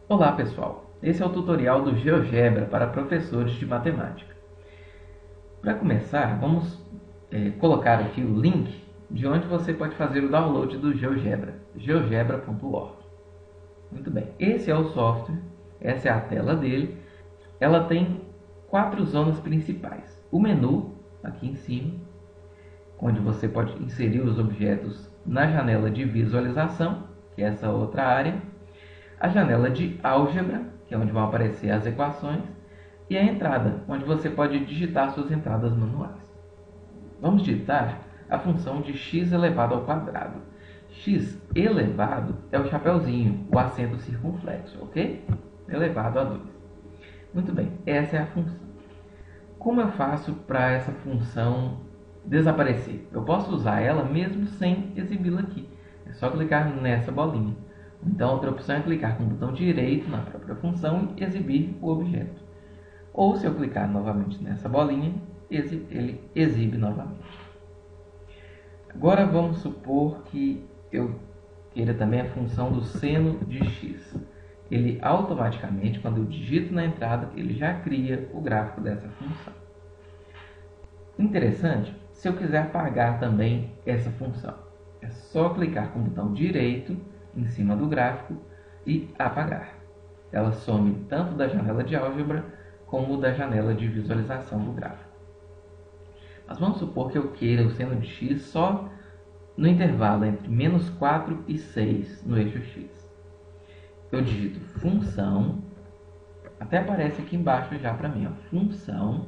Olá pessoal, esse é o tutorial do GeoGebra para professores de matemática. Para começar, vamos colocar aqui o link de onde você pode fazer o download do GeoGebra, geogebra.org. Muito bem, esse é o software, essa é a tela dele. Ela tem 4 zonas principais. O menu, aqui em cima, onde você pode inserir os objetos na janela de visualização, que é essa outra área. A janela de álgebra, que é onde vão aparecer as equações, e a entrada, onde você pode digitar suas entradas manuais. Vamos digitar a função de x elevado ao quadrado. X elevado é o chapeuzinho, o acento circunflexo, ok? Elevado a 2. Muito bem, essa é a função. Como eu faço para essa função desaparecer? Eu posso usar ela mesmo sem exibi-la aqui. É só clicar nessa bolinha. Então, outra opção é clicar com o botão direito na própria função e exibir o objeto. Ou, se eu clicar novamente nessa bolinha, ele exibe novamente. Agora, vamos supor que eu queira também a função do seno de x. Ele automaticamente, quando eu digito na entrada, ele já cria o gráfico dessa função. Interessante, se eu quiser apagar também essa função, é só clicar com o botão direito em cima do gráfico e apagar. Ela some tanto da janela de álgebra como da janela de visualização do gráfico. Mas vamos supor que eu queira o seno de x só no intervalo entre menos 4 e 6 no eixo x. Eu digito função, até aparece aqui embaixo já para mim, ó, função,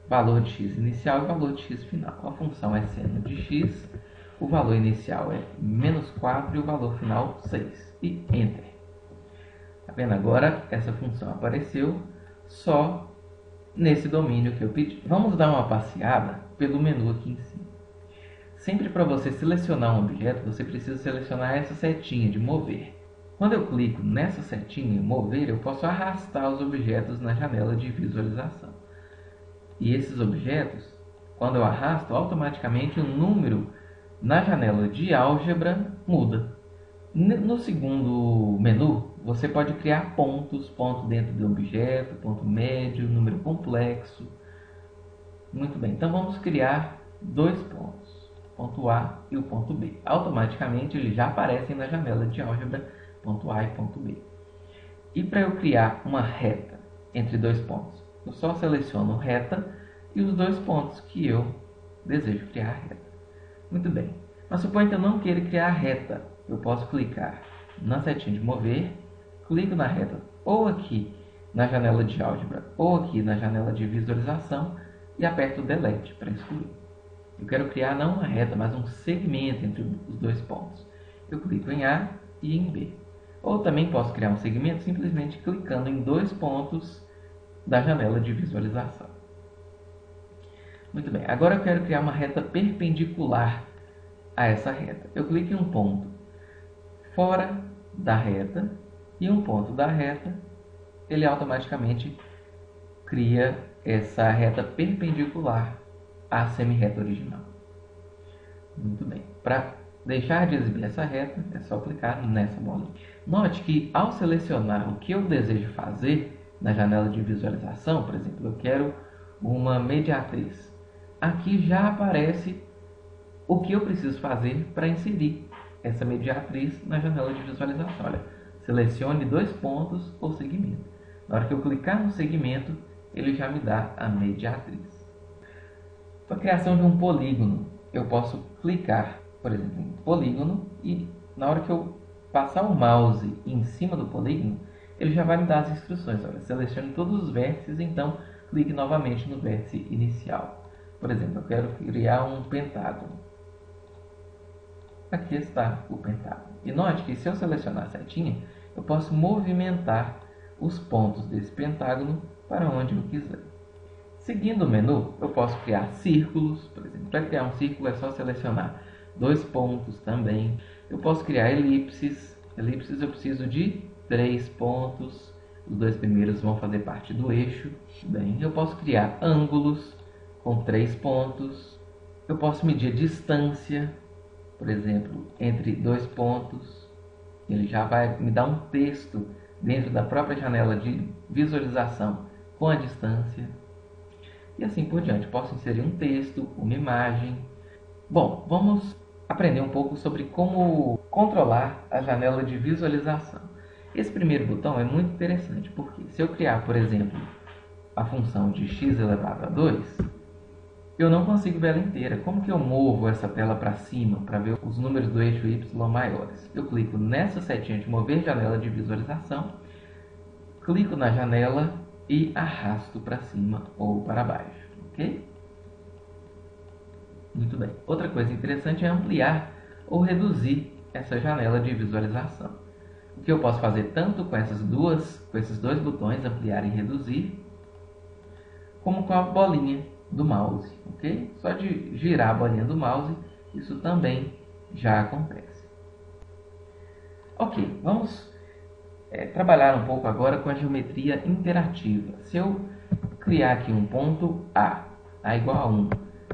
valor de x inicial e valor de x final. A função é seno de x, o valor inicial é menos 4 e o valor final 6. E Enter. Tá vendo? Agora essa função apareceu só nesse domínio que eu pedi. Vamos dar uma passeada pelo menu aqui em cima. Sempre para você selecionar um objeto, você precisa selecionar essa setinha de mover. Quando eu clico nessa setinha, mover, eu posso arrastar os objetos na janela de visualização. E esses objetos, quando eu arrasto, automaticamente o número na janela de álgebra muda. No segundo menu, você pode criar pontos, ponto dentro do objeto, ponto médio, número complexo. Muito bem, então vamos criar dois pontos, ponto A e o ponto B. Automaticamente eles já aparecem na janela de álgebra, ponto A e ponto B. E para eu criar uma reta entre dois pontos, eu só seleciono reta e os dois pontos que eu desejo criar reta. Muito bem, mas suponha que eu não queira criar reta. Eu posso clicar na setinha de mover, clico na reta ou aqui na janela de álgebra ou aqui na janela de visualização e aperto Delete para excluir. Eu quero criar não uma reta, mas um segmento entre os dois pontos. Eu clico em A e em B. Ou também posso criar um segmento simplesmente clicando em dois pontos da janela de visualização. Muito bem, agora eu quero criar uma reta perpendicular a essa reta. Eu clico em um ponto fora da reta e um ponto da reta, ele automaticamente cria essa reta perpendicular à semi-reta original. Muito bem, para deixar de exibir essa reta, é só clicar nessa bolinha. Note que ao selecionar o que eu desejo fazer na janela de visualização, por exemplo, eu quero uma mediatriz. Aqui já aparece o que eu preciso fazer para inserir essa mediatriz na janela de visualização. Olha, selecione dois pontos ou segmento. Na hora que eu clicar no segmento, ele já me dá a mediatriz. Para a criação de um polígono, eu posso clicar, por exemplo, em polígono e na hora que eu passar o mouse em cima do polígono, ele já vai me dar as instruções. Olha, selecione todos os vértices, então clique novamente no vértice inicial. Por exemplo, eu quero criar um pentágono. Aqui está o pentágono. E note que se eu selecionar a setinha, eu posso movimentar os pontos desse pentágono para onde eu quiser. Seguindo o menu, eu posso criar círculos. Por exemplo, para criar um círculo é só selecionar dois pontos também. Eu posso criar elipses. Elipses eu preciso de 3 pontos. Os dois primeiros vão fazer parte do eixo. Bem, eu posso criar ângulos com 3 pontos. Eu posso medir a distância, por exemplo, entre dois pontos. Ele já vai me dar um texto dentro da própria janela de visualização com a distância. E assim por diante. Posso inserir um texto, uma imagem. Bom, vamos aprender um pouco sobre como controlar a janela de visualização. Esse primeiro botão é muito interessante, porque se eu criar, por exemplo, a função de x elevado a 2, eu não consigo ver ela inteira. Como que eu movo essa tela para cima para ver os números do eixo y maiores? Eu clico nessa setinha de mover janela de visualização, clico na janela e arrasto para cima ou para baixo, ok? Muito bem. Outra coisa interessante é ampliar ou reduzir essa janela de visualização. O que eu posso fazer tanto com esses dois botões, ampliar e reduzir, como com a bolinha do mouse, ok? Só de girar a bolinha do mouse, isso também já acontece. Ok, vamos trabalhar um pouco agora com a geometria interativa. Se eu criar aqui um ponto A igual a 1,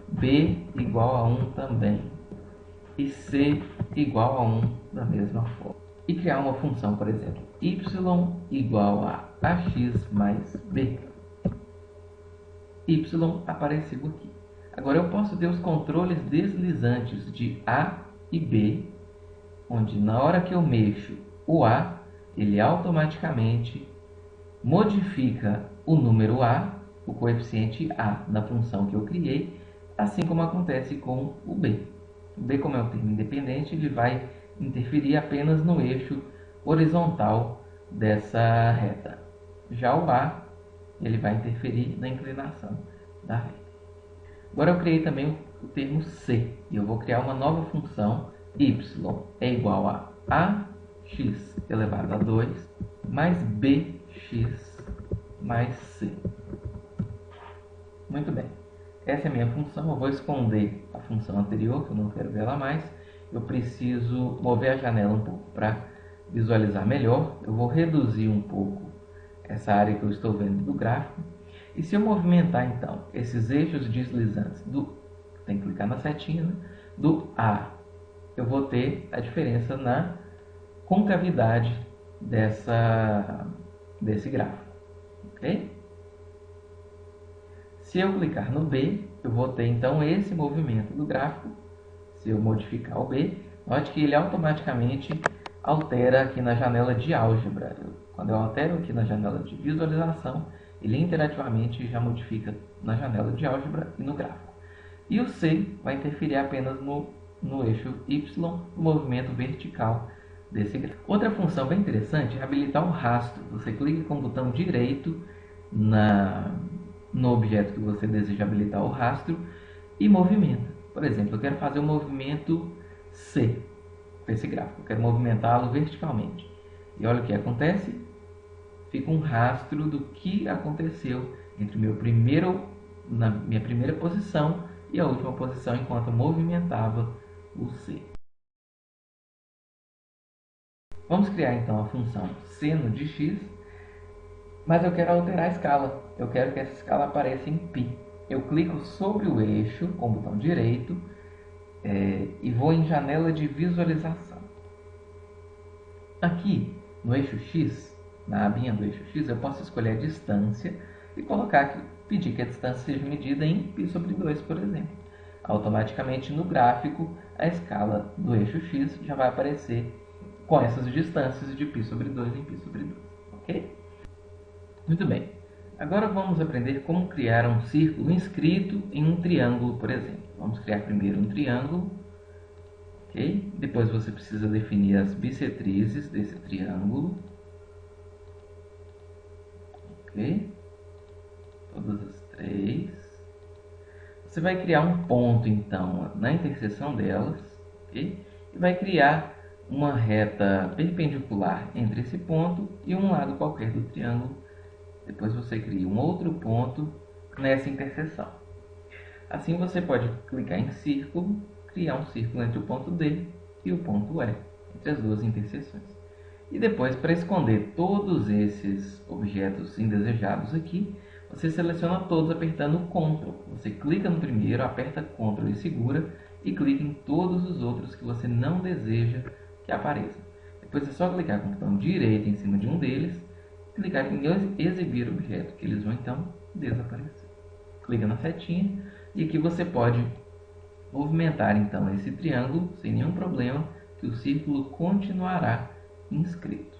B igual a 1 também, e C igual a 1 da mesma forma. E criar uma função, por exemplo, y igual a ax mais b. Y apareceu aqui. Agora eu posso ter os controles deslizantes de A e B, onde na hora que eu mexo o A, ele automaticamente modifica o número A, o coeficiente A da função que eu criei, assim como acontece com o B. O B, como é um termo independente, ele vai interferir apenas no eixo horizontal dessa reta. Já o A, ele vai interferir na inclinação da reta. Agora eu criei também o termo C, e eu vou criar uma nova função, y é igual a ax elevado a 2 mais bx mais c. Muito bem. Essa é a minha função. Eu vou esconder a função anterior, que eu não quero ver ela mais. Eu preciso mover a janela um pouco para visualizar melhor. Eu vou reduzir um pouco essa área que eu estou vendo do gráfico. E se eu movimentar, então, esses eixos deslizantes tem que clicar na setinha, né? Do A, eu vou ter a diferença na concavidade desse gráfico. Ok? Se eu clicar no B, eu vou ter então esse movimento do gráfico. Se eu modificar o B, note que ele automaticamente altera aqui na janela de álgebra. Quando eu altero aqui na janela de visualização, ele interativamente já modifica na janela de álgebra e no gráfico. E o C vai interferir apenas no eixo Y, no movimento vertical desse gráfico. Outra função bem interessante é habilitar o rastro. Você clica com o botão direito no objeto que você deseja habilitar o rastro e movimenta. Por exemplo, eu quero fazer o movimento C com esse gráfico. Eu quero movimentá-lo verticalmente. E olha o que acontece. Fica um rastro do que aconteceu entre na minha primeira posição e a última posição enquanto eu movimentava o C. Vamos criar então a função seno de x, mas eu quero alterar a escala. Eu quero que essa escala apareça em π. Eu clico sobre o eixo com o botão direito e vou em janela de visualização. Aqui no eixo x, na abinha do eixo x, eu posso escolher a distância e pedir que a distância seja medida em π sobre 2, por exemplo. Automaticamente no gráfico, a escala do eixo x já vai aparecer com essas distâncias de π sobre 2 em π sobre 2. Ok? Muito bem. Agora vamos aprender como criar um círculo inscrito em um triângulo, por exemplo. Vamos criar primeiro um triângulo. Ok? Depois você precisa definir as bissetrizes desse triângulo. Ok? Todas as 3. Você vai criar um ponto, então, na interseção delas. Ok? E vai criar uma reta perpendicular entre esse ponto e um lado qualquer do triângulo. Depois você cria um outro ponto nessa interseção. Assim você pode clicar em círculo, criar um círculo entre o ponto D e o ponto E, entre as duas interseções. E depois, para esconder todos esses objetos indesejados aqui, você seleciona todos apertando Ctrl. Você clica no primeiro, aperta Ctrl e segura, e clica em todos os outros que você não deseja que apareçam. Depois é só clicar com o botão direito em cima de um deles, clicar em exibir objeto, que eles vão então desaparecer. Clica na setinha e aqui você pode movimentar então esse triângulo sem nenhum problema, que o círculo continuará inscrito.